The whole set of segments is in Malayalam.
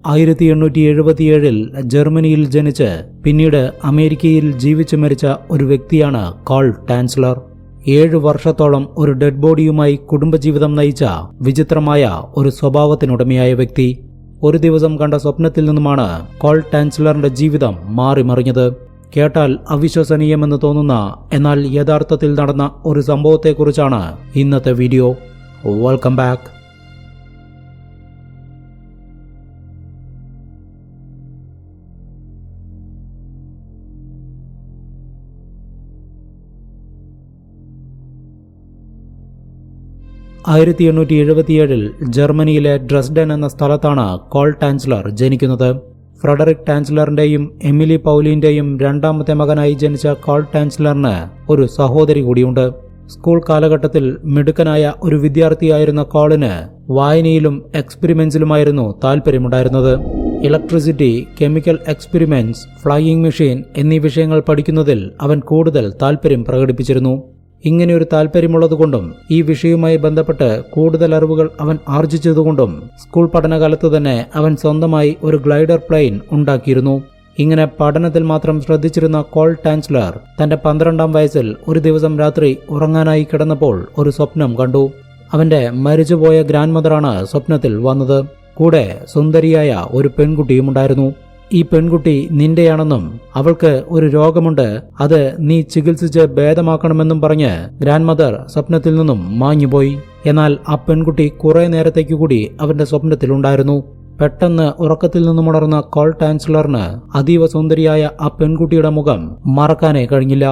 1877 ജർമ്മനിയിൽ ജനിച്ച് പിന്നീട് അമേരിക്കയിൽ ജീവിച്ചു മരിച്ച ഒരു വ്യക്തിയാണ് കാൾ ടാൻസ്ലർ. 7 വർഷത്തോളം ഒരു ഡെഡ് ബോഡിയുമായി കുടുംബജീവിതം നയിച്ച വിചിത്രമായ ഒരു സ്വഭാവത്തിനുടമയായ വ്യക്തി. ഒരു ദിവസം കണ്ട സ്വപ്നത്തിൽ നിന്നുമാണ് കാൾ ടാൻസ്ലറിന്റെ ജീവിതം മാറിമറിഞ്ഞത്. കേട്ടാൽ അവിശ്വസനീയമെന്ന് തോന്നുന്ന എന്നാൽ യഥാർത്ഥത്തിൽ നടന്ന ഒരു സംഭവത്തെക്കുറിച്ചാണ് ഇന്നത്തെ വീഡിയോ. Welcome back. ജർമ്മനിയിലെ ഡ്രസ്ഡൻ എന്ന സ്ഥലത്താണ് കാൾ ടാൻസ്ലർ ജനിക്കുന്നത്. ഫ്രെഡറിക് ടാൻസ്ലറിന്റെയും എമിലി പൗലിന്റെയും രണ്ടാമത്തെ മകനായി ജനിച്ച കാൾ ടാൻസ്ലറിന് ഒരു സഹോദരി കൂടിയുണ്ട്. സ്കൂൾ കാലഘട്ടത്തിൽ മിടുക്കനായ ഒരു വിദ്യാർത്ഥിയായിരുന്ന കാളിന് വായനയിലും എക്സ്പെരിമെന്റ്സിലുമായിരുന്നു താല്പര്യമുണ്ടായിരുന്നത്. Electricity, chemical experiments, flying machine എന്നീ വിഷയങ്ങൾ പഠിക്കുന്നതിൽ അവൻ കൂടുതൽ താല്പര്യം പ്രകടിപ്പിച്ചിരുന്നു. ഇങ്ങനെയൊരു താല്പര്യമുള്ളതുകൊണ്ടും ഈ വിഷയവുമായി ബന്ധപ്പെട്ട് കൂടുതൽ അറിവുകൾ അവൻ ആർജിച്ചതുകൊണ്ടും സ്കൂൾ പഠനകാലത്ത് തന്നെ അവൻ സ്വന്തമായി ഒരു ഗ്ലൈഡർ പ്ലെയിൻ ഉണ്ടാക്കിയിരുന്നു. ഇങ്ങനെ പഠനത്തിൽ മാത്രം ശ്രദ്ധിച്ചിരുന്ന കാൾ ടാൻസ്ലർ തന്റെ 12ാം വയസ്സിൽ ഒരു ദിവസം രാത്രി ഉറങ്ങാനായി കിടന്നപ്പോൾ ഒരു സ്വപ്നം കണ്ടു. അവന്റെ മരിച്ചുപോയ ഗ്രാൻഡ് മദറാണ് സ്വപ്നത്തിൽ വന്നത്. കൂടെ സുന്ദരിയായ ഒരു പെൺകുട്ടിയുമുണ്ടായിരുന്നു. ഈ പെൺകുട്ടി നിന്റെയാണെന്നും അവൾക്ക് ഒരു രോഗമുണ്ട്, അത് നീ ചികിത്സിച്ച് ഭേദമാക്കണമെന്നും പറഞ്ഞ് ഗ്രാൻഡ് മദർ സ്വപ്നത്തിൽ നിന്നും മാഞ്ഞുപോയി. എന്നാൽ ആ പെൺകുട്ടി കുറെ നേരത്തേക്ക് കൂടി അവന്റെ സ്വപ്നത്തിലുണ്ടായിരുന്നു. പെട്ടെന്ന് ഉറക്കത്തിൽ നിന്നും ഉണർന്ന കാൾ ടാൻസ്ലറിന് അതീവ സുന്ദരിയായ ആ പെൺകുട്ടിയുടെ മുഖം മറക്കാനേ കഴിഞ്ഞില്ല.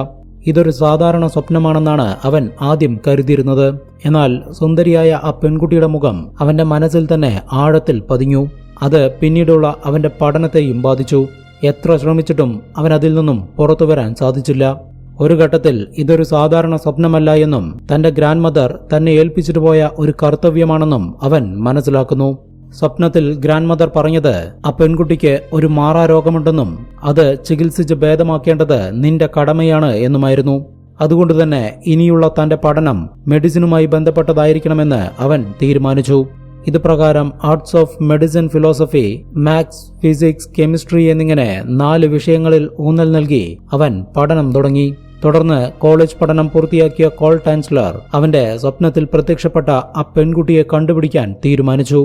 ഇതൊരു സാധാരണ സ്വപ്നമാണെന്നാണ് അവൻ ആദ്യം കരുതിയിരുന്നത്. എന്നാൽ സുന്ദരിയായ ആ പെൺകുട്ടിയുടെ മുഖം അവന്റെ മനസ്സിൽ തന്നെ ആഴത്തിൽ പതിഞ്ഞു. അത് പിന്നീടുള്ള അവന്റെ പഠനത്തെയും ബാധിച്ചു. എത്ര ശ്രമിച്ചിട്ടും അവൻ അതിൽ നിന്നും പുറത്തു വരാൻ സാധിച്ചില്ല. ഒരു ഘട്ടത്തിൽ ഇതൊരു സാധാരണ സ്വപ്നമല്ല എന്നും തന്റെ ഗ്രാൻഡ് മദർ തന്നെ ഏൽപ്പിച്ചിട്ട് പോയ ഒരു കർത്തവ്യമാണെന്നും അവൻ മനസ്സിലാക്കുന്നു. സ്വപ്നത്തിൽ ഗ്രാൻഡ് മദർ പറഞ്ഞത് ആ പെൺകുട്ടിക്ക് ഒരു മാറാരോഗമുണ്ടെന്നും അത് ചികിത്സിച്ച് ഭേദമാക്കേണ്ടത് നിന്റെ കടമയാണ് എന്നുമായിരുന്നു. അതുകൊണ്ട് തന്നെ ഇനിയുള്ള തന്റെ പഠനം മെഡിസിനുമായി ബന്ധപ്പെട്ടതായിരിക്കണമെന്ന് അവൻ തീരുമാനിച്ചു. ഇത് പ്രകാരം arts of medicine, philosophy, maths, physics, chemistry എന്നിങ്ങനെ 4 വിഷയങ്ങളിൽ ഊന്നൽ നൽകി അവൻ പഠനം തുടങ്ങി. തുടർന്ന് കോളേജ് പഠനം പൂർത്തിയാക്കിയ കാൾ ടാൻസ്ലർ അവന്റെ സ്വപ്നത്തിൽ പ്രത്യക്ഷപ്പെട്ട ആ പെൺകുട്ടിയെ കണ്ടുപിടിക്കാൻ തീരുമാനിച്ചു.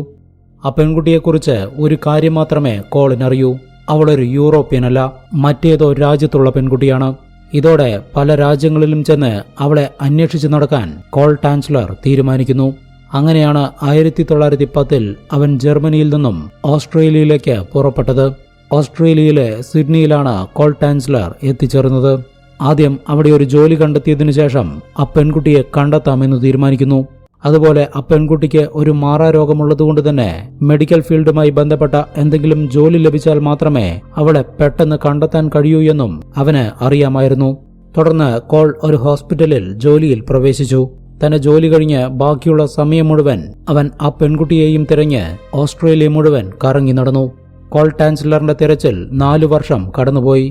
ആ പെൺകുട്ടിയെക്കുറിച്ച് ഒരു കാര്യം മാത്രമേ കോളിനറിയൂ. അവളൊരു യൂറോപ്യനല്ല, മറ്റേതോ രാജ്യത്തുള്ള പെൺകുട്ടിയാണ്. ഇതോടെ പല രാജ്യങ്ങളിലും ചെന്ന് അവളെ അന്വേഷിച്ചു നടക്കാൻ കാൾ ടാൻസ്ലർ തീരുമാനിക്കുന്നു. അങ്ങനെയാണ് 1910 അവൻ ജർമ്മനിയിൽ നിന്നും ഓസ്ട്രേലിയയിലേക്ക് പുറപ്പെട്ടത്. ഓസ്ട്രേലിയയിലെ സിഡ്നിയിലാണ് കാൾ ടാൻസ്ലർ എത്തിച്ചേർന്നത്. ആദ്യം അവിടെ ഒരു ജോലി കണ്ടെത്തിയതിനു ശേഷം ആ പെൺകുട്ടിയെ കണ്ടെത്താമെന്ന് തീരുമാനിക്കുന്നു. അതുപോലെ ആ പെൺകുട്ടിക്ക് ഒരു മാറാരോഗമുള്ളതുകൊണ്ട് തന്നെ മെഡിക്കൽ ഫീൽഡുമായി ബന്ധപ്പെട്ട എന്തെങ്കിലും ജോലി ലഭിച്ചാൽ മാത്രമേ അവളെ പെട്ടെന്ന് കണ്ടെത്താൻ കഴിയൂ എന്നും അവന് അറിയാമായിരുന്നു. തുടർന്ന് കാൾ ഒരു ഹോസ്പിറ്റലിൽ ജോലിയിൽ പ്രവേശിച്ചു. തന്റെ ജോലി കഴിഞ്ഞ് ബാക്കിയുള്ള സമയം മുഴുവൻ അവൻ ആ പെൺകുട്ടിയെയും തിരഞ്ഞ് ഓസ്ട്രേലിയ മുഴുവൻ കറങ്ങി നടന്നു. കാൾ ടാൻസ്ലറിന്റെ തിരച്ചിൽ 4 വർഷം കടന്നുപോയി.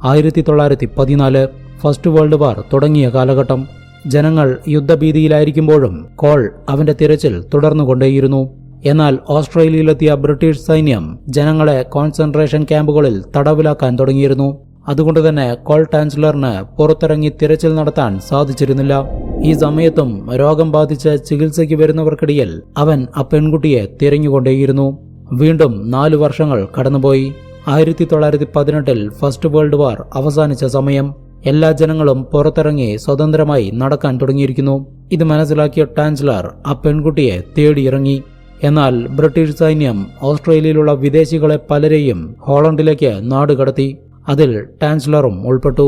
1914 ഫസ്റ്റ് വേൾഡ് വാർ തുടങ്ങിയ കാലഘട്ടം. ജനങ്ങൾ യുദ്ധഭീതിയിലായിരിക്കുമ്പോഴും കാൾ അവന്റെ തിരച്ചിൽ തുടർന്നുകൊണ്ടേയിരുന്നു. എന്നാൽ ഓസ്ട്രേലിയയിലെത്തിയ ബ്രിട്ടീഷ് സൈന്യം ജനങ്ങളെ കോൺസെൻട്രേഷൻ ക്യാമ്പുകളിൽ തടവിലാക്കാൻ തുടങ്ങിയിരുന്നു. അതുകൊണ്ട് തന്നെ കാൾ ടാൻസ്ലറിന് പുറത്തിറങ്ങി തിരച്ചിൽ നടത്താൻ സാധിച്ചിരുന്നില്ല. ഈ സമയത്തും രോഗം ബാധിച്ച് ചികിത്സയ്ക്ക് വരുന്നവർക്കിടയിൽ അവൻ ആ പെൺകുട്ടിയെ തിരഞ്ഞുകൊണ്ടേയിരുന്നു. വീണ്ടും 4 വർഷങ്ങൾ കടന്നുപോയി. 1918 ഫസ്റ്റ് വേൾഡ് വാർ അവസാനിച്ച സമയം. എല്ലാ ജനങ്ങളും പുറത്തിറങ്ങി സ്വതന്ത്രമായി നടക്കാൻ തുടങ്ങിയിരിക്കുന്നു. ഇത് മനസ്സിലാക്കിയ ടാൻസ്ലർ ആ പെൺകുട്ടിയെ തേടിയിറങ്ങി. എന്നാൽ ബ്രിട്ടീഷ് സൈന്യം ഓസ്ട്രേലിയയിലുള്ള വിദേശികളെ പലരെയും ഹോളണ്ടിലേക്ക് നാടുകടത്തി. അതിൽ ടാൻസ്ലറും ഉൾപ്പെട്ടു.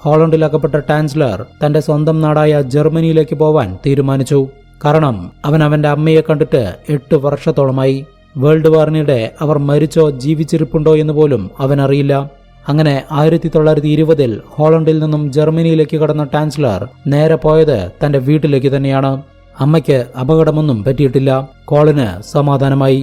ഹോളണ്ടിലകപ്പെട്ട ടാൻസ്ലർ തന്റെ സ്വന്തം നാടായ ജർമ്മനിയിലേക്ക് പോവാൻ തീരുമാനിച്ചു. കാരണം അവൻ അവന്റെ അമ്മയെ കണ്ടിട്ട് 8 വർഷത്തോളമായി. വേൾഡ് വാറിനിടെ അവർ മരിച്ചോ ജീവിച്ചിരിപ്പുണ്ടോ എന്ന് പോലും അവനറിയില്ല. അങ്ങനെ 1920 ഹോളണ്ടിൽ നിന്നും ജർമ്മനിയിലേക്ക് കടന്ന ടാൻസ്ലർ നേരെ പോയത് തന്റെ വീട്ടിലേക്ക് തന്നെയാണ്. അമ്മയ്ക്ക് അപകടമൊന്നും പറ്റിയിട്ടില്ല. കാളിന് സമാധാനമായി.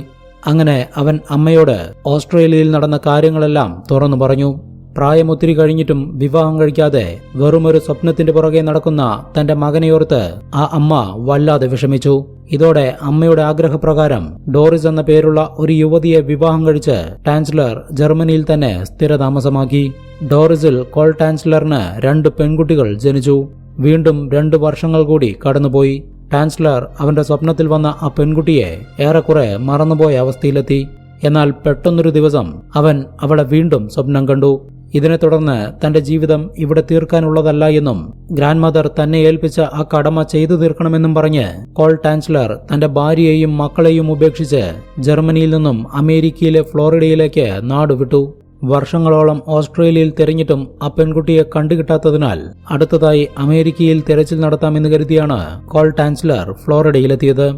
അങ്ങനെ അവൻ അമ്മയോട് ഓസ്ട്രേലിയയിൽ നടന്ന കാര്യങ്ങളെല്ലാം തുറന്നു പറഞ്ഞു. പ്രായമൊത്തിരി കഴിഞ്ഞിട്ടും വിവാഹം കഴിക്കാതെ വെറുമൊരു സ്വപ്നത്തിന്റെ പുറകെ നടക്കുന്ന തന്റെ മകനെയോർത്ത് ആ അമ്മ വല്ലാതെ വിഷമിച്ചു. ഇതോടെ അമ്മയുടെ ആഗ്രഹപ്രകാരം ഡോറിസ് എന്ന പേരുള്ള ഒരു യുവതിയെ വിവാഹം കഴിച്ച് ടാൻസ്ലർ ജർമ്മനിയിൽ തന്നെ സ്ഥിരതാമസമാക്കി. ഡോറിസിൽ കോൾ ടാൻസ്ലറിന് 2 പെൺകുട്ടികൾ ജനിച്ചു. വീണ്ടും 2 വർഷങ്ങൾ കൂടി കടന്നുപോയി. ടാൻസ്ലർ അവന്റെ സ്വപ്നത്തിൽ വന്ന ആ പെൺകുട്ടിയെ ഏറെക്കുറെ മറന്നുപോയ അവസ്ഥയിലെത്തി. എന്നാൽ പെട്ടെന്നൊരു ദിവസം അവൻ അവളെ വീണ്ടും സ്വപ്നം കണ്ടു. ഇതിനെ തുടർന്ന് തന്റെ ജീവിതം ഇവിടെ തീർക്കാനുള്ളതല്ല എന്നും ഗ്രാൻഡ് മദർ തന്നെ ഏൽപ്പിച്ച ആ കടമ ചെയ്തു തീർക്കണമെന്നും പറഞ്ഞ് കോൾ ടാൻസ്ലർ തന്റെ ഭാര്യയെയും മക്കളെയും ഉപേക്ഷിച്ച് ജർമ്മനിയിൽ നിന്നും അമേരിക്കയിലെ ഫ്ലോറിഡയിലേക്ക് നാടുവിട്ടു. വർഷങ്ങളോളം ഓസ്ട്രേലിയയിൽ തിരഞ്ഞിട്ടും ആ പെൺകുട്ടിയെ കണ്ടുകിട്ടാത്തതിനാൽ അടുത്തതായി അമേരിക്കയിൽ തിരച്ചിൽ നടത്താമെന്ന് കരുതിയാണ് കോൾ ടാൻസ്ലർ ഫ്ലോറിഡയിലെത്തിയത്.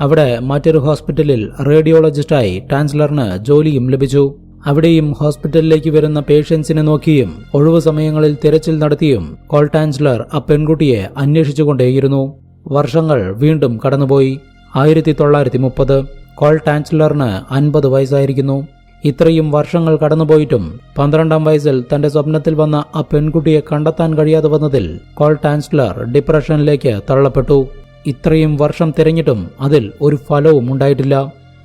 അവിടെ മറ്റൊരു ഹോസ്പിറ്റലിൽ റേഡിയോളജിസ്റ്റായി ടാൻസ്ലറിന് ജോലിയും ലഭിച്ചു. അവിടെയും ഹോസ്പിറ്റലിലേക്ക് വരുന്ന പേഷ്യൻസിനെ നോക്കിയും ഒഴിവു സമയങ്ങളിൽ തിരച്ചിൽ നടത്തിയും കോൾ ടാൻസ്ലർ ആ പെൺകുട്ടിയെ അന്വേഷിച്ചുകൊണ്ടേയിരുന്നു. വർഷങ്ങൾ വീണ്ടും കടന്നുപോയി. 1930 കോൾ ടാൻസ്ലറിന് 50 വയസ്സായിരിക്കുന്നു. ഇത്രയും വർഷങ്ങൾ കടന്നുപോയിട്ടും 12ാം വയസ്സിൽ തന്റെ സ്വപ്നത്തിൽ വന്ന ആ പെൺകുട്ടിയെ കണ്ടെത്താൻ കഴിയാതെ വന്നതിൽ കോൾ ടാൻസ്ലർ ഡിപ്രഷനിലേക്ക് തള്ളപ്പെട്ടു. ഇത്രയും വർഷം തിരഞ്ഞിട്ടും അതിൽ ഒരു ഫലവും ഉണ്ടായിട്ടില്ല.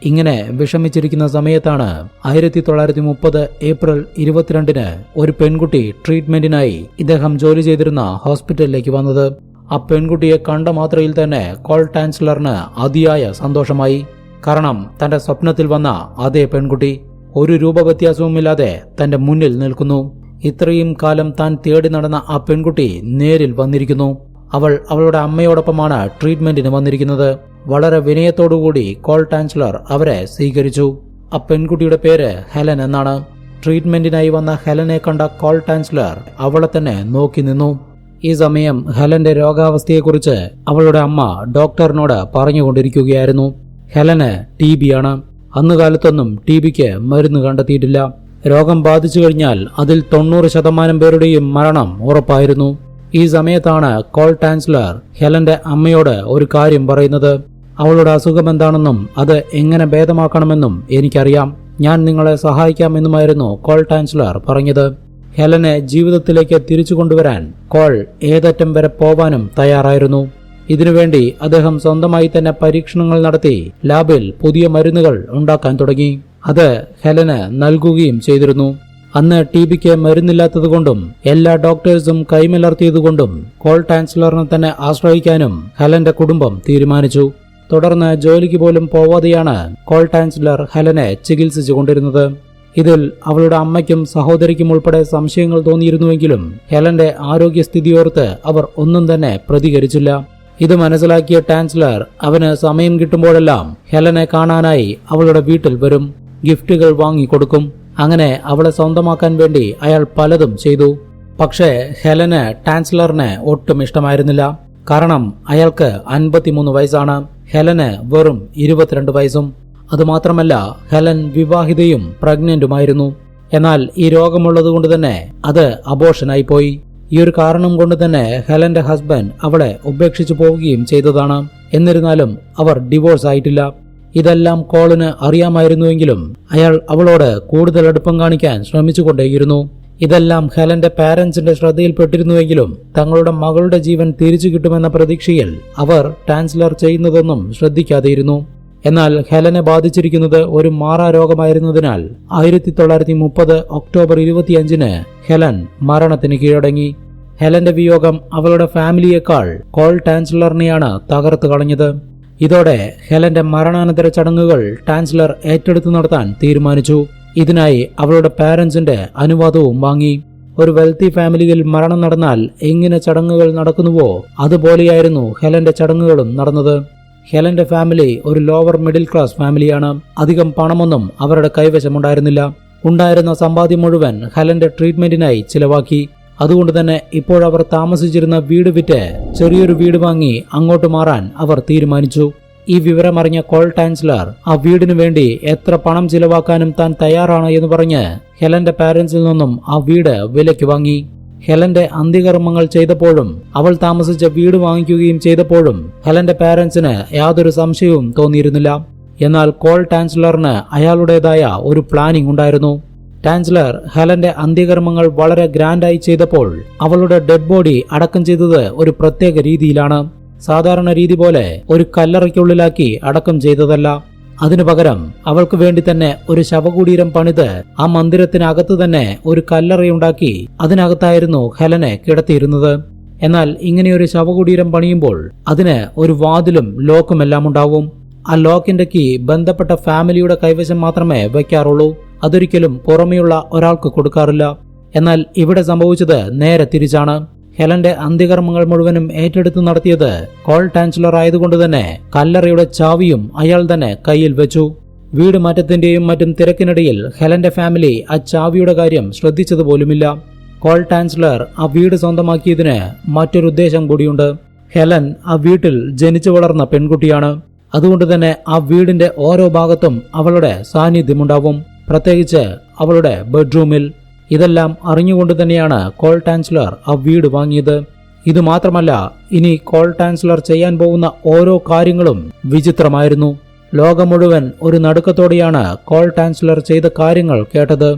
ഇങ്ങനെ വിഷമിച്ചിരിക്കുന്ന സമയത്താണ് 1930 ഏപ്രിൽ 22-ന് ഒരു പെൺകുട്ടി ട്രീറ്റ്മെന്റിനായി ഇദ്ദേഹം ജോലി ചെയ്തിരുന്ന ഹോസ്പിറ്റലിലേക്ക് വന്നത്. ആ പെൺകുട്ടിയെ കണ്ട മാത്രയിൽ തന്നെ കോൾ ടാൻസ്ലറിന് അതിയായ സന്തോഷമായി. കാരണം തന്റെ സ്വപ്നത്തിൽ വന്ന അതേ പെൺകുട്ടി ഒരു രൂപവ്യത്യാസവുമില്ലാതെ തന്റെ മുന്നിൽ നിൽക്കുന്നു. ഇത്രയും കാലം താൻ തേടി നടന്ന ആ പെൺകുട്ടി നേരിൽ വന്നിരിക്കുന്നു. അവൾ അവളുടെ അമ്മയോടൊപ്പമാണ് ട്രീറ്റ്മെന്റിന് വന്നിരിക്കുന്നത്. വളരെ വിനയത്തോടുകൂടി കോൾ ടാൻസ്ലർ അവരെ സ്വീകരിച്ചു. ആ പെൺകുട്ടിയുടെ പേര് ഹെലൻ എന്നാണ്. ട്രീറ്റ്മെന്റിനായി വന്ന ഹെലനെ കണ്ട കോൾ ടാൻസ്ലർ അവളെ തന്നെ നോക്കി നിന്നു. ഈ സമയം ഹെലന്റെ രോഗാവസ്ഥയെക്കുറിച്ച് അവളുടെ അമ്മ ഡോക്ടറിനോട് പറഞ്ഞുകൊണ്ടിരിക്കുകയായിരുന്നു. ഹെലന് TB ആണ്. അന്നുകാലത്തൊന്നും TBക്ക് മരുന്ന് കണ്ടെത്തിയിട്ടില്ല. രോഗം ബാധിച്ചു കഴിഞ്ഞാൽ അതിൽ 90% പേരുടെയും മരണം ഉറപ്പായിരുന്നു. ഈ സമയത്താണ് കോൾ ടാൻസ്ലർ ഹെലന്റെ അമ്മയോട് ഒരു കാര്യം പറയുന്നത്. അവളുടെ അസുഖം എന്താണെന്നും അത് എങ്ങനെ ഭേദമാക്കണമെന്നും എനിക്കറിയാം. ഞാൻ നിങ്ങളെ സഹായിക്കാമെന്നുമായിരുന്നു കോൾ ടാൻസ്ലർ പറഞ്ഞത്. ഹെലനെ ജീവിതത്തിലേക്ക് തിരിച്ചു കൊണ്ടുവരാൻ കോൾ ഏതറ്റം വരെ പോവാനും തയ്യാറായിരുന്നു. ഇതിനുവേണ്ടി അദ്ദേഹം സ്വന്തമായി തന്നെ പരീക്ഷണങ്ങൾ നടത്തി ലാബിൽ പുതിയ മരുന്നുകൾ ഉണ്ടാക്കാൻ തുടങ്ങി. അത് ഹെലന് നൽകുകയും ചെയ്തിരുന്നു. അന്ന് TBക്ക് മരുന്നില്ലാത്തതുകൊണ്ടും എല്ലാ ഡോക്ടേഴ്സും കൈമലർത്തിയതുകൊണ്ടും കോൾ ടാൻസ്ലറിനെ തന്നെ ആശ്രയിക്കാനും ഹെലന്റെ കുടുംബം തീരുമാനിച്ചു. തുടർന്ന് ജോലിക്ക് പോലും പോവാതെയാണ് കോൾ ടാൻസ്ലർ ഹെലനെ ചികിത്സിച്ചുകൊണ്ടിരുന്നത്. ഇതിൽ അവളുടെ അമ്മയ്ക്കും സഹോദരിക്കും ഉൾപ്പെടെ സംശയങ്ങൾ തോന്നിയിരുന്നുവെങ്കിലും ഹെലന്റെ ആരോഗ്യസ്ഥിതിയോർത്ത് അവർ ഒന്നും തന്നെ പ്രതികരിച്ചില്ല. ഇത് മനസ്സിലാക്കിയ ടാൻസ്ലർ അവന് സമയം കിട്ടുമ്പോഴെല്ലാം ഹെലനെ കാണാനായി അവളുടെ വീട്ടിൽ വരും. ഗിഫ്റ്റുകൾ വാങ്ങിക്കൊടുക്കും. അങ്ങനെ അവളെ സ്വന്തമാക്കാൻ വേണ്ടി അയാൾ പലതും ചെയ്തു. പക്ഷേ ഹെലന് ടാൻസ്ലറിനെ ഒട്ടും ഇഷ്ടമായിരുന്നില്ല. കാരണം അയാൾക്ക് 53 വയസ്സാണ്. ഹെലന് വെറും 22 വയസ്സും. അതുമാത്രമല്ല ഹെലൻ വിവാഹിതയും പ്രഗ്നന്റുമായിരുന്നു. എന്നാൽ ഈ രോഗമുള്ളതുകൊണ്ട് തന്നെ അത് അബോർഷനായി പോയി. ഈ ഒരു കാരണം കൊണ്ട് തന്നെ ഹെലന്റെ ഹസ്ബൻഡ് അവളെ ഉപേക്ഷിച്ചു പോവുകയും ചെയ്തതാണ്. എന്നിരുന്നാലും അവർ ഡിവോഴ്സ് ആയിട്ടില്ല. ഇതെല്ലാം കോളിന് അറിയാമായിരുന്നുവെങ്കിലും അയാൾ അവളോട് കൂടുതൽ അടുപ്പം കാണിക്കാൻ ശ്രമിച്ചുകൊണ്ടേയിരുന്നു. ഇതെല്ലാം ഹെലന്റെ പാരന്റ്സിന്റെ ശ്രദ്ധയിൽപ്പെട്ടിരുന്നുവെങ്കിലും തങ്ങളുടെ മകളുടെ ജീവൻ തിരിച്ചു കിട്ടുമെന്ന പ്രതീക്ഷയിൽ അവർ ടാൻസ്ലർ ചെയ്യുന്നതൊന്നും ശ്രദ്ധിക്കാതെയിരുന്നു. എന്നാൽ ഹെലനെ ബാധിച്ചിരിക്കുന്നത് ഒരു മാറാരോഗമായിരുന്നതിനാൽ 1930 ഒക്ടോബർ 25-ന് ഹെലൻ മരണത്തിന് കീഴടങ്ങി. ഹെലന്റെ വിയോഗം അവളുടെ ഫാമിലിയേക്കാൾ കോൾ ടാൻസ്ലറിനെയാണ് തകർത്തു കളഞ്ഞത്. ഇതോടെ ഹെലന്റെ മരണാനന്തര ചടങ്ങുകൾ ടാൻസ്ലർ ഏറ്റെടുത്തു നടത്താൻ തീരുമാനിച്ചു. ഇതിനായി അവളുടെ പാരന്റ്സിന്റെ അനുവാദവും വാങ്ങി. ഒരു വെൽത്തി ഫാമിലിയിൽ മരണം നടന്നാൽ എങ്ങനെ ചടങ്ങുകൾ നടക്കുന്നുവോ അതുപോലെയായിരുന്നു ഹെലന്റെ ചടങ്ങുകളും നടന്നത്. ഹെലന്റെ ഫാമിലി ഒരു ലോവർ മിഡിൽ ക്ലാസ് ഫാമിലിയാണ്. അധികം പണമൊന്നും അവരുടെ കൈവശമുണ്ടായിരുന്നില്ല. ഉണ്ടായിരുന്ന സമ്പാദ്യം മുഴുവൻ ഹെലന്റെ ട്രീറ്റ്മെന്റിനായി ചിലവാക്കി. അതുകൊണ്ട് തന്നെ ഇപ്പോഴവർ താമസിച്ചിരുന്ന വീട് വിറ്റ് ചെറിയൊരു വീട് വാങ്ങി അങ്ങോട്ട് മാറാൻ അവർ തീരുമാനിച്ചു. ഈ വിവരമറിഞ്ഞ കോൾ ടാൻസ്ലർ ആ വീടിനു വേണ്ടി എത്ര പണം ചിലവാക്കാനും താൻ തയ്യാറാണ് എന്ന് പറഞ്ഞ് ഹെലന്റെ പാരന്റ്സിൽ നിന്നും ആ വീട് വിലയ്ക്ക് വാങ്ങി. ഹെലന്റെ അന്ത്യകർമ്മങ്ങൾ ചെയ്തപ്പോഴും അവൾ താമസിച്ച വീട് വാങ്ങിക്കുകയും ചെയ്തപ്പോഴും ഹെലന്റെ പാരന്റ്സിന് യാതൊരു സംശയവും തോന്നിയിരുന്നില്ല. എന്നാൽ കോൾ ടാൻസ്ലറിന് അയാളുടേതായ ഒരു പ്ലാനിംഗ് ഉണ്ടായിരുന്നു. ടാൻസ്ലർ ഹെലന്റെ അന്ത്യകർമ്മങ്ങൾ വളരെ ഗ്രാൻഡായി ചെയ്തപ്പോൾ അവളുടെ ഡെഡ് ബോഡി അടക്കം ചെയ്തത് ഒരു പ്രത്യേക രീതിയിലാണ്. സാധാരണ രീതി പോലെ ഒരു കല്ലറയ്ക്കുള്ളിലാക്കി അടക്കം ചെയ്തതല്ല. അതിനു പകരം അവൾക്ക് വേണ്ടി തന്നെ ഒരു ശവകുടീരം പണിത് ആ മന്ദിരത്തിനകത്ത് തന്നെ ഒരു കല്ലറയുണ്ടാക്കി അതിനകത്തായിരുന്നു ഹെലനെ കിടത്തിയിരുന്നത്. എന്നാൽ ഇങ്ങനെയൊരു ശവകുടീരം പണിയുമ്പോൾ അതിന് ഒരു വാതിലും ലോക്കുമെല്ലാം ഉണ്ടാവും. ആ ലോക്കിന്റെ കീ ബന്ധപ്പെട്ട ഫാമിലിയുടെ കൈവശം മാത്രമേ വയ്ക്കാറുള്ളൂ. അതൊരിക്കലും പുറമെയുള്ള ഒരാൾക്ക് കൊടുക്കാറില്ല. എന്നാൽ ഇവിടെ സംഭവിച്ചത് നേരെ തിരിച്ചാണ്. ഹെലന്റെ അന്ത്യകർമ്മങ്ങൾ മുഴുവനും ഏറ്റെടുത്ത് നടത്തിയത് കോൾ ടാൻസ്ലർ ആയതുകൊണ്ട് തന്നെ കല്ലറയുടെ ചാവിയും അയാൾ തന്നെ കയ്യിൽ വെച്ചു. വീട് മാറ്റത്തിന്റെയും മറ്റും തിരക്കിനിടയിൽ ഹെലന്റെ ഫാമിലി ആ ചാവിയുടെ കാര്യം ശ്രദ്ധിച്ചതുപോലുമില്ല. കോൾ ടാൻസ്ലർ ആ വീട് സ്വന്തമാക്കിയതിന് മറ്റൊരു ഉദ്ദേശം കൂടിയുണ്ട്. ഹെലൻ ആ വീട്ടിൽ ജനിച്ചു വളർന്ന പെൺകുട്ടിയാണ്. അതുകൊണ്ട് തന്നെ ആ വീടിന്റെ ഓരോ ഭാഗത്തും അവളുടെ സാന്നിധ്യമുണ്ടാവും, പ്രത്യേകിച്ച് അവളുടെ ബെഡ്റൂമിൽ. ഇതെല്ലാം അറിഞ്ഞുകൊണ്ട് തന്നെയാണ് കോൾ ടാൻസ്ലർ ആ വീട് വാങ്ങിയത്. ഇതുമാത്രമല്ല, ഇനി കോൾ ടാൻസ്ലർ ചെയ്യാൻ പോകുന്ന ഓരോ കാര്യങ്ങളും വിചിത്രമായിരുന്നു. ലോകം മുഴുവൻ ഒരു നടുക്കത്തോടെയാണ് കോൾ ടാൻസ്ലർ ചെയ്ത കാര്യങ്ങൾ കേട്ടത്.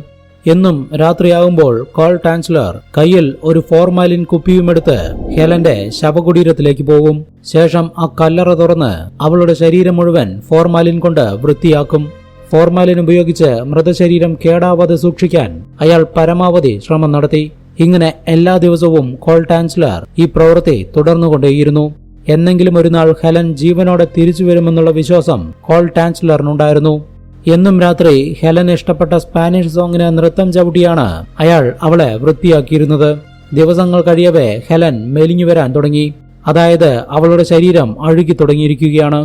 എന്നും രാത്രിയാകുമ്പോൾ കോൾ ടാൻസ്ലർ കയ്യിൽ ഒരു ഫോർമാലിൻ കുപ്പിയുമെടുത്ത് ഹെലന്റെ ശവകുടീരത്തിലേക്ക് പോകും. ശേഷം ആ കല്ലറ തുറന്ന് അവളുടെ ശരീരം മുഴുവൻ ഫോർമാലിൻ കൊണ്ട് വൃത്തിയാക്കും. ഫോർമാലിൻ ഉപയോഗിച്ച് മൃതശരീരം കേടാവാതെ സൂക്ഷിക്കാൻ അയാൾ പരമാവധി ശ്രമം നടത്തി. ഇങ്ങനെ എല്ലാ ദിവസവും കോൾ ടാൻസ്ലർ ഈ പ്രവൃത്തി തുടർന്നുകൊണ്ടേയിരുന്നു. എന്നെങ്കിലും ഒരു നാൾ ഹെലൻ ജീവനോടെ തിരിച്ചു വരുമെന്നുള്ള വിശ്വാസം കോൾ ടാൻസ്ലറിനുണ്ടായിരുന്നു. എന്നും രാത്രി ഹെലൻ ഇഷ്ടപ്പെട്ട സ്പാനിഷ് സോങ്ങിന് നൃത്തം ചവിട്ടിയാണ് അയാൾ അവളെ വൃത്തിയാക്കിയിരുന്നത്. ദിവസങ്ങൾ കഴിയവേ ഹെലൻ മെലിഞ്ഞു വരാൻ തുടങ്ങി. അതായത് അവളുടെ ശരീരം അഴുകി തുടങ്ങിയിരിക്കുകയാണ്.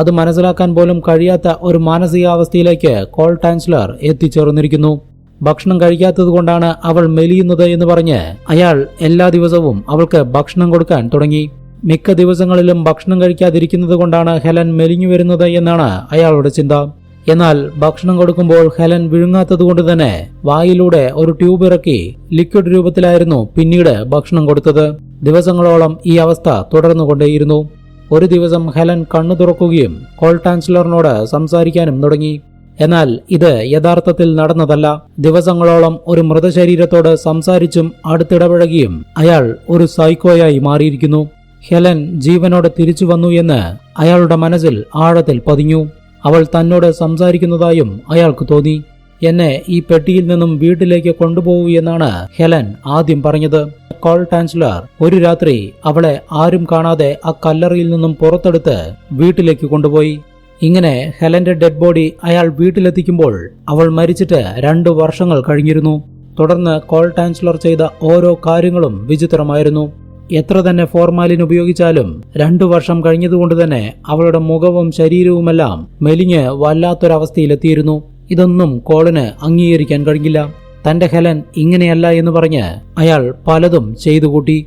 അത് മനസ്സിലാക്കാൻ പോലും കഴിയാത്ത ഒരു മാനസികാവസ്ഥയിലേക്ക് കോൾ ടാൻസ്ലർ എത്തിച്ചേർന്നിരിക്കുന്നു. ഭക്ഷണം കഴിക്കാത്തത് കൊണ്ടാണ് അവൾ മെലിയുന്നത് എന്ന് പറഞ്ഞ് അയാൾ എല്ലാ ദിവസവും അവൾക്ക് ഭക്ഷണം കൊടുക്കാൻ തുടങ്ങി. മിക്ക ദിവസങ്ങളിലും ഭക്ഷണം കഴിക്കാതിരിക്കുന്നത് കൊണ്ടാണ് ഹെലൻ മെലിഞ്ഞു വരുന്നത് എന്നാണ് അയാളുടെ ചിന്ത. എന്നാൽ ഭക്ഷണം കൊടുക്കുമ്പോൾ ഹെലൻ വിഴുങ്ങാത്തതുകൊണ്ട് തന്നെ വായിലൂടെ ഒരു ട്യൂബ് ഇറക്കി ലിക്വിഡ് രൂപത്തിലായിരുന്നു പിന്നീട് ഭക്ഷണം കൊടുത്തത്. ദിവസങ്ങളോളം ഈ അവസ്ഥ തുടർന്നുകൊണ്ടേയിരുന്നു. ഒരു ദിവസം ഹെലൻ കണ്ണു തുറക്കുകയും കോൾ ടാൻസ്ലറിനോട് സംസാരിക്കാനും തുടങ്ങി. എന്നാൽ ഇത് യഥാർത്ഥത്തിൽ നടന്നതല്ല. ദിവസങ്ങളോളം ഒരു മൃതശരീരത്തോട് സംസാരിച്ചും അടുത്തിടപഴകിയും അയാൾ ഒരു സൈക്കോയായി മാറിയിരിക്കുന്നു. ഹെലൻ ജീവനോടെ തിരിച്ചു വന്നു എന്ന് അയാളുടെ മനസ്സിൽ ആഴത്തിൽ പതിഞ്ഞു. അവൾ തന്നോട് സംസാരിക്കുന്നതായും അയാൾക്ക് തോന്നി. എന്നെ ഈ പെട്ടിയിൽ നിന്നും വീട്ടിലേക്ക് കൊണ്ടുപോകൂ എന്നാണ് ഹെലൻ ആദ്യം പറഞ്ഞത്. കോൾ ടാൻസ്ലർ ഒരു രാത്രി അവളെ ആരും കാണാതെ ആ കല്ലറയിൽ നിന്നും പുറത്തെടുത്ത് വീട്ടിലേക്ക് കൊണ്ടുപോയി. ഇങ്ങനെ ഹെലന്റെ ഡെഡ് ബോഡി അയാൾ വീട്ടിലെത്തിക്കുമ്പോൾ അവൾ മരിച്ചിട്ട് 2 വർഷങ്ങൾ കഴിഞ്ഞിരുന്നു. തുടർന്ന് കോൾ ടാൻസ്ലർ ചെയ്ത ഓരോ കാര്യങ്ങളും വിചിത്രമായിരുന്നു. എത്ര തന്നെ ഫോർമാലിൻ ഉപയോഗിച്ചാലും 2 വർഷം കഴിഞ്ഞതുകൊണ്ട് തന്നെ അവളുടെ മുഖവും ശരീരവുമെല്ലാം മെലിഞ്ഞ് വല്ലാത്തൊരവസ്ഥയിലെത്തിയിരുന്നു. ഇതൊന്നും കോളിന് അംഗീകരിക്കാൻ കഴിഞ്ഞില്ല. തന്റെ ഹെലൻ ഇങ്ങനെയല്ല എന്ന് പറഞ്ഞ് അയാൾ പലതും ചെയ്തുകൂട്ടി.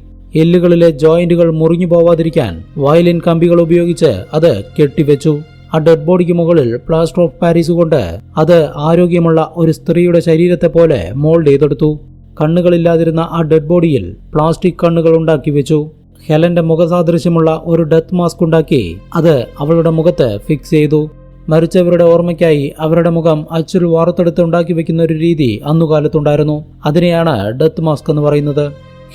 എല്ലുകളിലെ ജോയിന്റുകൾ മുറിഞ്ഞു പോവാതിരിക്കാൻ വയലിൻ കമ്പികൾ ഉപയോഗിച്ച് അത് കെട്ടിവെച്ചു. ആ ഡെഡ് ബോഡിക്ക് മുകളിൽ പ്ലാസ്റ്റർ ഓഫ് പാരീസ് കൊണ്ട് അത് ആരോഗ്യമുള്ള ഒരു സ്ത്രീയുടെ ശരീരത്തെ പോലെ മോൾഡ് ചെയ്തെടുത്തു. കണ്ണുകളില്ലാതിരുന്ന ആ ഡെഡ് ബോഡിയിൽ പ്ലാസ്റ്റിക് കണ്ണുകൾ ഉണ്ടാക്കി വെച്ചു. ഹെലന്റെ മുഖസാദൃശ്യമുള്ള ഒരു ഡെത്ത് മാസ്ക് ഉണ്ടാക്കി അത് അവളുടെ മുഖത്ത് ഫിക്സ് ചെയ്തു. മരിച്ചവരുടെ ഓർമ്മയ്ക്കായി അവരുടെ മുഖം അച്ചിൽ വാർത്തെടുത്ത് ഉണ്ടാക്കി വെക്കുന്ന ഒരു രീതി അന്നുകാലത്തുണ്ടായിരുന്നു. അതിനെയാണ് ഡെത്ത് മാസ്ക് എന്ന് പറയുന്നത്.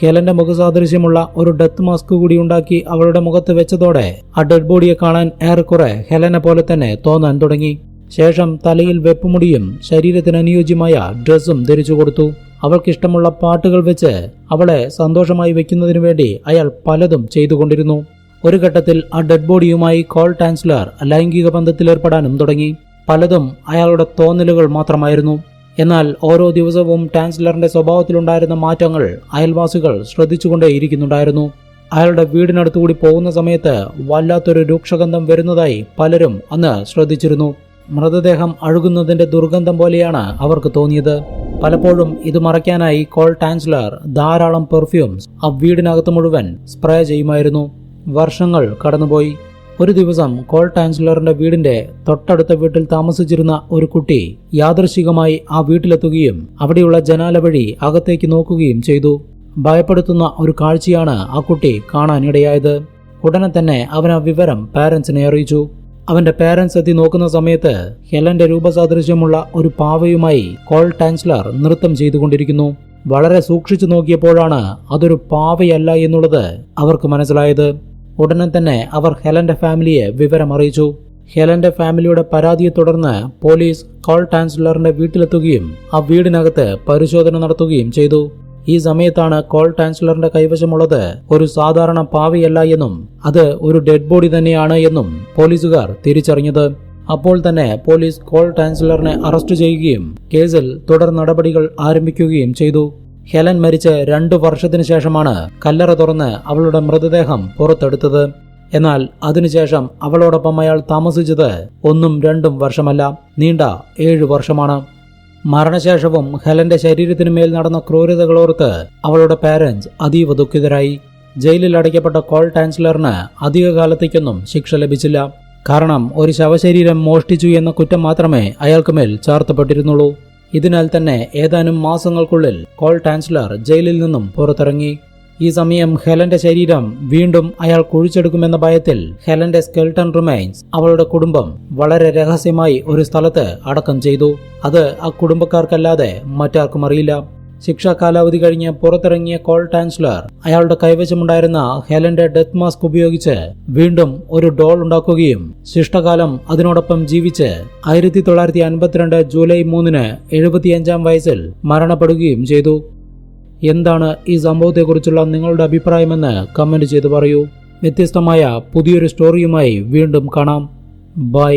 ഹെലന്റെ മുഖസാദൃശ്യമുള്ള ഒരു ഡെത്ത് മാസ്ക് കൂടി ഉണ്ടാക്കി അവളുടെ മുഖത്ത് വെച്ചതോടെ ആ ഡെഡ് ബോഡിയെ കാണാൻ ഏറെക്കുറെ ഹെലനെ പോലെ തന്നെ തോന്നാൻ തുടങ്ങി. ശേഷം തലയിൽ വെപ്പുമുടിയും ശരീരത്തിന് അനുയോജ്യമായ ഡ്രസ്സും ധരിച്ചു കൊടുത്തു. അവൾക്കിഷ്ടമുള്ള പാട്ടുകൾ വെച്ച് അവളെ സന്തോഷമായി വെക്കുന്നതിനു വേണ്ടി അയാൾ പലതും ചെയ്തുകൊണ്ടിരുന്നു. ഒരു ഘട്ടത്തിൽ ആ ഡെഡ് ബോഡിയുമായി കോൾ ടാൻസ്ലർ ലൈംഗിക ബന്ധത്തിലേർപ്പെടാനും തുടങ്ങി. പലതും അയാളുടെ തോന്നലുകൾ മാത്രമായിരുന്നു. എന്നാൽ ഓരോ ദിവസവും ടാൻസ്ലറിന്റെ സ്വഭാവത്തിലുണ്ടായിരുന്ന മാറ്റങ്ങൾ അയൽവാസികൾ ശ്രദ്ധിച്ചുകൊണ്ടേയിരിക്കുന്നുണ്ടായിരുന്നു. അയാളുടെ വീടിനടുത്തുകൂടി പോകുന്ന സമയത്ത് വല്ലാത്തൊരു രൂക്ഷഗന്ധം വരുന്നതായി പലരും അന്ന് ശ്രദ്ധിച്ചിരുന്നു. മൃതദേഹം അഴുകുന്നതിന്റെ ദുർഗന്ധം പോലെയാണ് അവർക്ക് തോന്നിയത്. പലപ്പോഴും ഇത് മറയ്ക്കാനായി കോൾ ടാൻസ്ലർ ധാരാളം പെർഫ്യൂംസ് ആ വീടിനകത്ത് മുഴുവൻ സ്പ്രേ ചെയ്യുമായിരുന്നു. വർഷങ്ങൾ കടന്നുപോയി. ഒരു ദിവസം കോൾ ടാൻസ്ലറിന്റെ വീടിന്റെ തൊട്ടടുത്ത വീട്ടിൽ താമസിച്ചിരുന്ന ഒരു കുട്ടി യാദൃശ്ചികമായി ആ വീട്ടിലെത്തുകയും അവിടെയുള്ള ജനാല വഴി അകത്തേക്ക് നോക്കുകയും ചെയ്തു. ഭയപ്പെടുത്തുന്ന ഒരു കാഴ്ചയാണ് ആ കുട്ടി കാണാനിടയായത്. ഉടനെ തന്നെ അവൻ ആ വിവരം പാരന്റ്സിനെ അറിയിച്ചു. അവന്റെ പേരൻസ് എത്തി നോക്കുന്ന സമയത്ത് ഹെലന്റെ രൂപസാദൃശ്യമുള്ള ഒരു പാവയുമായി കോൾ ടാൻസ്ലർ നൃത്തം ചെയ്തുകൊണ്ടിരിക്കുന്നു. വളരെ സൂക്ഷിച്ചു നോക്കിയപ്പോഴാണ് അതൊരു പാവയല്ല എന്നുള്ളത് അവർക്ക് മനസ്സിലായത്. ഉടനെ തന്നെ അവർ ഹെലന്റെ ഫാമിലിയെ വിവരം അറിയിച്ചു. ഹെലന്റെ ഫാമിലിയുടെ പരാതിയെ തുടർന്ന് പോലീസ് കോൾ ടാൻസ്ലറിന്റെ വീട്ടിലെത്തുകയും ആ വീടിനകത്ത് പരിശോധന നടത്തുകയും ചെയ്തു. ഈ സമയത്താണ് കോൾ ടാൻസ്ലറിന്റെ കൈവശമുള്ളത് ഒരു സാധാരണ പാവയല്ല എന്നും അത് ഒരു ഡെഡ് ബോഡി തന്നെയാണ് എന്നും പോലീസുകാർ തിരിച്ചറിഞ്ഞത്. അപ്പോൾ തന്നെ പോലീസ് കോൾ ടാൻസ്ലറിനെ അറസ്റ്റ് ചെയ്യുകയും കേസിൽ തുടർ നടപടികൾ ആരംഭിക്കുകയും ചെയ്തു. ഹെലൻ മരിച്ച് 2 വർഷത്തിനു ശേഷമാണ് കല്ലറ തുറന്ന് അവളുടെ മൃതദേഹം പുറത്തെടുത്തത്. എന്നാൽ അതിനുശേഷം അവളോടൊപ്പം അയാൾ താമസിച്ചത് 1-2 വർഷമല്ല, നീണ്ട 7 വർഷമാണ്. മരണശേഷവും ഹെലന്റെ ശരീരത്തിനു മേൽ നടന്ന ക്രൂരതകളോർത്ത് അവളുടെ പാരന്റ്സ് അതീവ ദുഃഖിതരായി. ജയിലിൽ അടയ്ക്കപ്പെട്ട കോൾ ടാൻസ്ലറിന് അധികകാലത്തേക്കൊന്നും ശിക്ഷ ലഭിച്ചില്ല. കാരണം ഒരു ശവശരീരം മോഷ്ടിച്ചു എന്ന കുറ്റം മാത്രമേ അയാൾക്കുമേൽ ചാർത്തപ്പെട്ടിരുന്നുള്ളൂ. ഇതിനാൽ തന്നെ ഏതാനും മാസങ്ങൾക്കുള്ളിൽ കോൾ ടാൻസ്ലർ ജയിലിൽ നിന്നും പുറത്തിറങ്ങി. ഈ സമയം ഹെലന്റെ ശരീരം വീണ്ടും അയാൾ കുഴിച്ചെടുക്കുമെന്ന ഭയത്തിൽ ഹെലന്റെ സ്കെൽട്ടൺ റിമൈൻസ് അവളുടെ കുടുംബം വളരെ രഹസ്യമായി ഒരു സ്ഥലത്ത് അടക്കം ചെയ്തു. അത് ആ കുടുംബക്കാർക്കല്ലാതെ മറ്റാർക്കും അറിയില്ല. ശിക്ഷാ കാലാവധി കഴിഞ്ഞ് പുറത്തിറങ്ങിയ കോൾ ടാൻസ്ലർ അയാളുടെ കൈവശമുണ്ടായിരുന്ന ഹെലന്റെ ഡെത്ത് മാസ്ക് ഉപയോഗിച്ച് വീണ്ടും ഒരു ഡോൾ ഉണ്ടാക്കുകയും ശിഷ്ടകാലം അതിനോടൊപ്പം ജീവിച്ച് 1952 ജൂലൈ 3-ന് 75-ാം വയസ്സിൽ മരണപ്പെടുകയും ചെയ്തു. എന്താണ് ഈ സംഭവത്തെക്കുറിച്ചുള്ള നിങ്ങളുടെ അഭിപ്രായമെന്ന് കമന്റ് ചെയ്ത് പറയൂ. വ്യത്യസ്തമായ പുതിയൊരു സ്റ്റോറിയുമായി വീണ്ടും കാണാം. ബൈ.